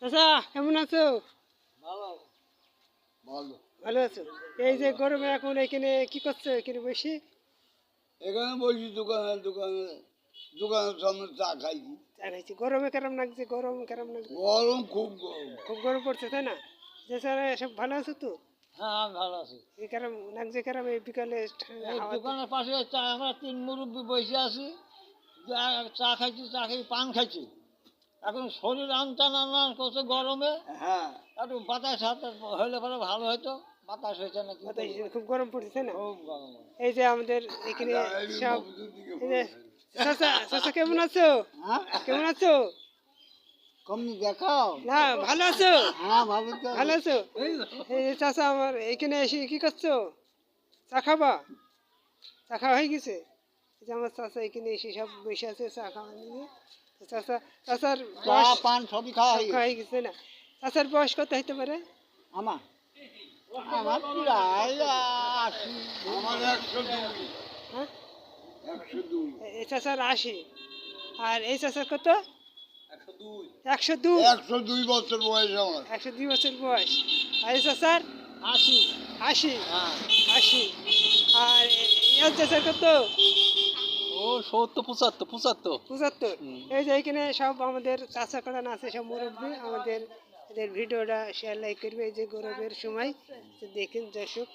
চাচা কেমন আছো? ভালো ভালো। ভালো আছো? এই যে গরমে এখন এখানে কি করছো? এখানে বসে এখানে বসি দোকানে দোকানে দোকানের সামনে চা খাইছি। চা খাইছি। গরমে কেরম লাগছে? গরম কেরম লাগছে? গরম খুব গরম। খুব গরম পড়ছে তাই না? চাচা সব ভালো আছো তো? হ্যাঁ আমি ভালো আছি। এই কেরম লাগছে? কেরম এই বিকালে এই দোকানের পাশে চা আমরা 3 মুরব্বী বসে আছি, চা খাইছি, চা খাই পান খাইছি। এখন শরীর আনটান আনান করছে গরমে। হ্যাঁ একটু বাতাস হাতে হইলে পরে ভালো হতো। বাতাস হয়েছে নাকি? খুব গরম পড়ছে তাই না? খুব গরম। এই যে আমাদের এখানে সব এই যে চাচা চাচা কেমন আছো? কেমন আছো? কমনি দেখাও না ভালো আছো? হ্যাঁ ভালো তো। ভালো আছো? এই যে চাচা আমার এখানে এসে কি করছো? চা খাবা? চা খাওয়া হয়ে গেছে? এই যে আমার চাচা এখানে এসে সব বসে আছে চা খাওয়া নিয়ে। তো চাচা চাচার চা বয়স পান সবই খাওয়া সব খাওয়া হয়ে গেছে না? চাচার বয়স কত হইতে পারে? আমার আমার প্রায় 80। আমার 102। হ্যাঁ 102। এই চাচার 80 আর এই চাচার কত? 102। 102 102 বছর বয়স আমার। 102 বছর বয়স। আর এই চাচার 80। 80 হ্যাঁ 80 আর এই চাচার কত? ও 70 75 75। 75। এই যে এখানে সব আমাদের চাচা করান আছে সব মুরব্বী আমাদের এদের ভিডিওটা শেয়ার লাইক করবে এই যে গরমের সময় দেখেন দর্শক